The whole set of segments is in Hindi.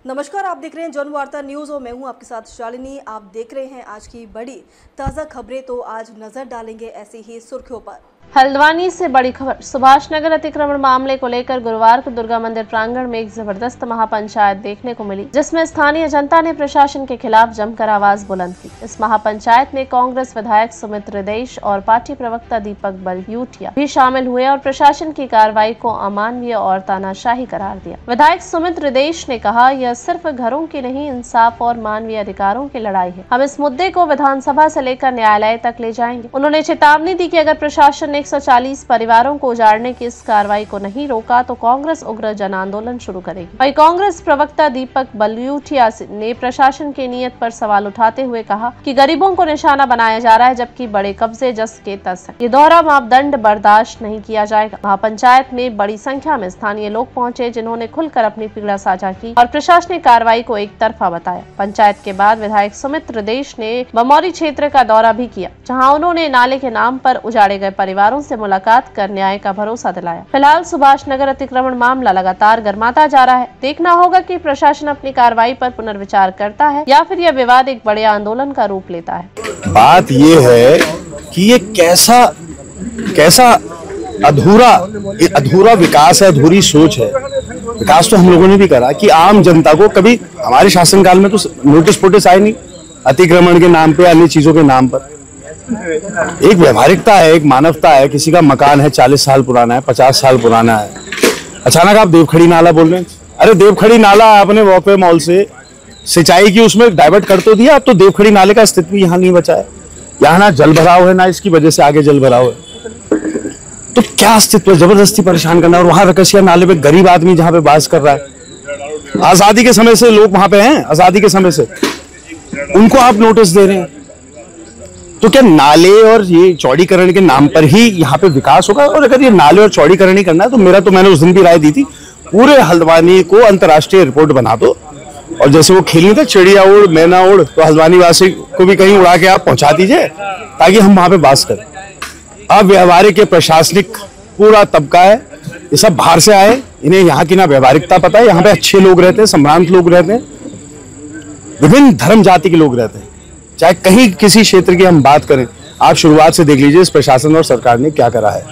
नमस्कार, आप देख रहे हैं जनवार्ता न्यूज और मैं हूं आपके साथ शालिनी। आप देख रहे हैं आज की बड़ी ताज़ा खबरें। तो आज नजर डालेंगे ऐसी ही सुर्खियों पर। हल्द्वानी से बड़ी खबर। सुभाष नगर अतिक्रमण मामले को लेकर गुरुवार को दुर्गा मंदिर प्रांगण में एक जबरदस्त महापंचायत देखने को मिली, जिसमें स्थानीय जनता ने प्रशासन के खिलाफ जमकर आवाज बुलंद की। इस महापंचायत में कांग्रेस विधायक सुमित हृदयेश और पार्टी प्रवक्ता दीपक बलयूटिया भी शामिल हुए और प्रशासन की कार्रवाई को अमानवीय और तानाशाही करार दिया। विधायक सुमित हृदयेश ने कहा, यह सिर्फ घरों की नहीं, इंसाफ और मानवीय अधिकारों की लड़ाई है। हम इस मुद्दे को विधानसभा से लेकर न्यायालय तक ले जाएंगे। उन्होंने चेतावनी दी कि अगर प्रशासन ने 140 परिवारों को उजाड़ने की इस कार्रवाई को नहीं रोका तो कांग्रेस उग्र जन आंदोलन शुरू करेगी। वहीं कांग्रेस प्रवक्ता दीपक बलयूटिया ने प्रशासन की नीयत पर सवाल उठाते हुए कहा कि गरीबों को निशाना बनाया जा रहा है, जबकि बड़े कब्जे जस के तस है। ये दोहरा मापदंड बर्दाश्त नहीं किया जाएगा। महापंचायत में बड़ी संख्या में स्थानीय लोग पहुंचे, जिन्होंने खुलकर अपनी पीड़ा साझा की और प्रशासनिक कार्रवाई को एक तरफा बताया। पंचायत के बाद विधायक सुमित हृदयेश ने बमौरी क्षेत्र का दौरा भी किया, जहाँ उन्होंने नाले के नाम पर उजाड़े गए परिवारों से मुलाकात कर न्याय का भरोसा दिलाया। फिलहाल सुभाष नगर अतिक्रमण मामला लगातार गर्माता जा रहा है। देखना होगा कि प्रशासन अपनी कार्रवाई पर पुनर्विचार करता है या फिर यह विवाद एक बड़े आंदोलन का रूप लेता है। बात ये है कि ये कैसा अधूरा विकास है, अधूरी सोच है। विकास तो हम लोगों ने भी करा कि आम जनता को कभी हमारे शासनकाल में तो नोटिस आए नहीं, अतिक्रमण के नाम पे, अन्य चीजों के नाम पर। एक व्यवहारिकता है, एक मानवता है। किसी का मकान है 40 साल पुराना है, 50 साल पुराना है, अचानक आप देवखड़ी नाला बोल रहे हैं। अरे देवखड़ी नाला आपने वॉकवे मॉल से सिंचाई की उसमें डाइवर्ट कर तो दिया, अब तो देवखड़ी नाले का अस्तित्व यहाँ नहीं बचा है। यहाँ ना जल भराव है, ना इसकी वजह से आगे जल भराव है। तो क्या अस्तित्व, जबरदस्ती परेशान करना। और वहां रकसिया नाले पे गरीब आदमी जहाँ पे बास कर रहा है, आजादी के समय से लोग वहां पे हैं, आजादी के समय से उनको आप नोटिस दे रहे हैं। तो क्या नाले और ये चौड़ीकरण के नाम पर ही यहाँ पे विकास होगा? और अगर ये नाले और चौड़ीकरण ही करना है तो मैंने उस दिन भी राय दी थी, पूरे हल्द्वानी को अंतर्राष्ट्रीय एयरपोर्ट बना दो। और जैसे वो खेलने थे चिड़िया उड़ मैना उड़, तो हल्द्वानी वासी को भी कहीं उड़ा के आप पहुंचा दीजिए ताकि हम वहां पे बास करें। अब व्यवहारिक के प्रशासनिक पूरा तबका है, ये सब बाहर से आए, इन्हें यहाँ की ना व्यवहारिकता पता है। यहाँ पे अच्छे लोग रहते हैं, संभ्रांत लोग रहते हैं, विभिन्न धर्म जाति के लोग रहते हैं। चाहे कहीं किसी क्षेत्र की हम बात करें, आप शुरुआत से देख लीजिए इस प्रशासन और सरकार ने क्या करा है।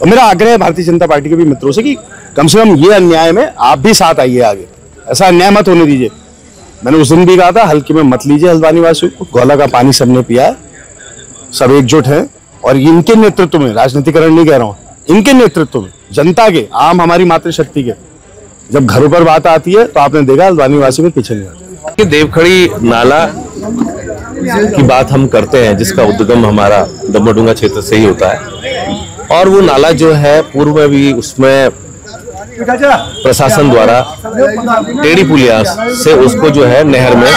और मेरा आग्रह है भारतीय जनता पार्टी के भी मित्रों से कि कम से कम ये अन्याय में आप भी साथ आइए आगे, ऐसा अन्याय मत होने दीजिए। मैंने उस दिन भी कहा था, हल्के में मत लीजिए हल्द्वानी वासियों को। गोला का पानी सबने पिया है, सब एकजुट है और इनके नेतृत्व में, राजनीतिकरण नहीं कह रहा हूँ, इनके नेतृत्व में, जनता के, आम हमारी मातृशक्ति के जब घरों पर बात आती है तो आपने देखा हल्द्वानी वासी में पीछे नहीं आते। देवखड़ी नाला की बात हम करते हैं, जिसका उद्गम हमारा डम्बरडुंगा क्षेत्र से ही होता है। और वो नाला जो है पूर्व में भी उसमें प्रशासन द्वारा टेढ़ी पुलिया से उसको जो है नहर में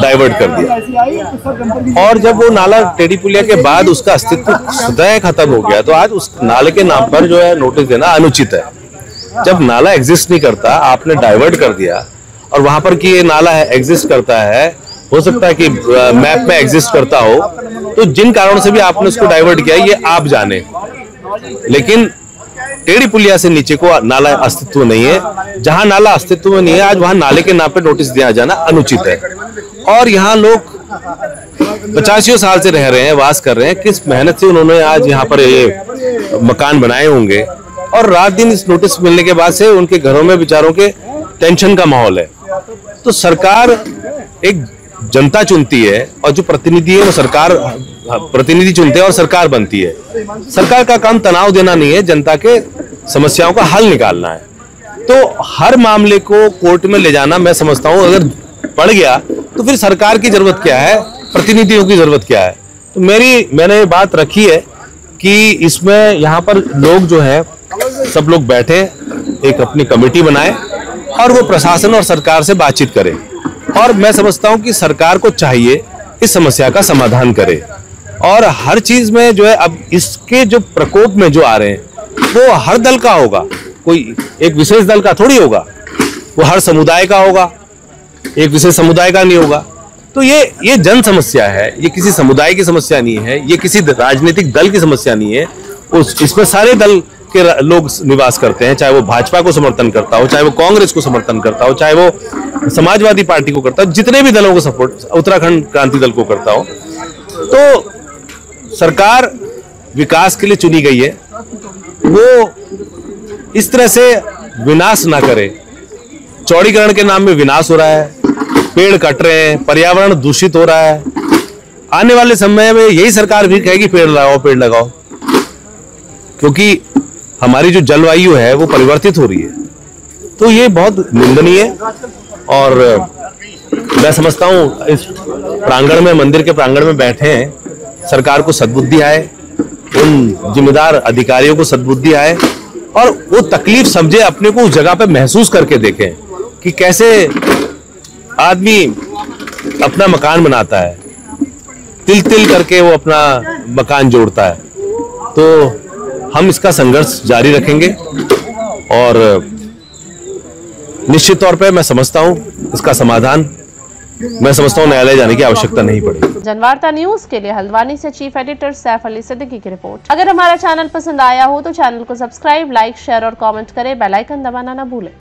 डाइवर्ट कर दिया। और जब वो नाला टेढ़ी पुलिया के बाद उसका अस्तित्व स्वतः खत्म हो गया, तो आज उस नाले के नाम पर जो है नोटिस देना अनुचित है। जब नाला एग्जिस्ट नहीं करता, आपने डाइवर्ट कर दिया, और वहां पर कि ये नाला है एग्जिस्ट करता है, हो सकता है कि मैप में एग्जिस्ट करता हो, तो जिन कारणों से भी आपने उसको डाइवर्ट किया ये आप जाने, लेकिन टेढ़ी पुलिया से नीचे को नाला अस्तित्व नहीं है। जहां नाला अस्तित्व में नहीं है, आज वहां नाले के नाम पे नोटिस दिया जाना अनुचित है। और यहाँ लोग 85 साल से रह रहे हैं, वास कर रहे हैं, किस मेहनत से उन्होंने आज यहाँ पर ये मकान बनाए होंगे, और रात दिन इस नोटिस मिलने के बाद से उनके घरों में बेचारों के टेंशन का माहौल है। तो सरकार एक जनता चुनती है और जो प्रतिनिधि है वो सरकार प्रतिनिधि चुनते हैं और सरकार बनती है। सरकार का काम तनाव देना नहीं है, जनता के समस्याओं का हल निकालना है। तो हर मामले को कोर्ट में ले जाना, मैं समझता हूँ अगर पड़ गया तो फिर सरकार की जरूरत क्या है, प्रतिनिधियों की जरूरत क्या है। तो मैंने बात रखी है कि इसमें यहाँ पर लोग जो है सब लोग बैठे, एक अपनी कमेटी बनाए और वो प्रशासन और सरकार से बातचीत करें। और मैं समझता हूं कि सरकार को चाहिए इस समस्या का समाधान करे। और हर चीज में जो है, अब इसके जो प्रकोप में जो आ रहे हैं वो हर दल का होगा, कोई एक विशेष दल का थोड़ी होगा, वो हर समुदाय का होगा, एक विशेष समुदाय का नहीं होगा। तो ये जन समस्या है, ये किसी समुदाय की समस्या नहीं है, ये किसी राजनीतिक दल की समस्या नहीं है। इसमें सारे दल के लोग निवास करते हैं, चाहे वो भाजपा को समर्थन करता हो, चाहे वो कांग्रेस को समर्थन करता हो, चाहे वो समाजवादी पार्टी को करता हो, जितने भी दलों को सपोर्ट, उत्तराखंड क्रांति दल को करता हो। तो सरकार विकास के लिए चुनी गई है, वो इस तरह से विनाश ना करे। चौड़ीकरण के नाम में विनाश हो रहा है, पेड़ कट रहे हैं, पर्यावरण दूषित हो रहा है। आने वाले समय में यही सरकार भी कहेगी पेड़ लगाओ, पेड़ लगाओ, क्योंकि हमारी जो जलवायु है वो परिवर्तित हो रही है। तो ये बहुत निंदनीय है और मैं समझता हूं इस प्रांगण में, मंदिर के प्रांगण में बैठे हैं, सरकार को सद्बुद्धि आए, उन जिम्मेदार अधिकारियों को सद्बुद्धि आए और वो तकलीफ समझे, अपने को उस जगह पे महसूस करके देखें कि कैसे आदमी अपना मकान बनाता है, तिल तिल करके वो अपना मकान जोड़ता है। तो हम इसका संघर्ष जारी रखेंगे और निश्चित तौर पे मैं समझता हूं इसका समाधान, मैं समझता हूं न्यायालय जाने की आवश्यकता नहीं पड़ेगी। जनवार्ता न्यूज के लिए हल्द्वानी से चीफ एडिटर सैफ अली सिद्दीकी की रिपोर्ट। अगर हमारा चैनल पसंद आया हो तो चैनल को सब्सक्राइब, लाइक, शेयर और कमेंट करें। बेल आइकन दबाना ना भूलें।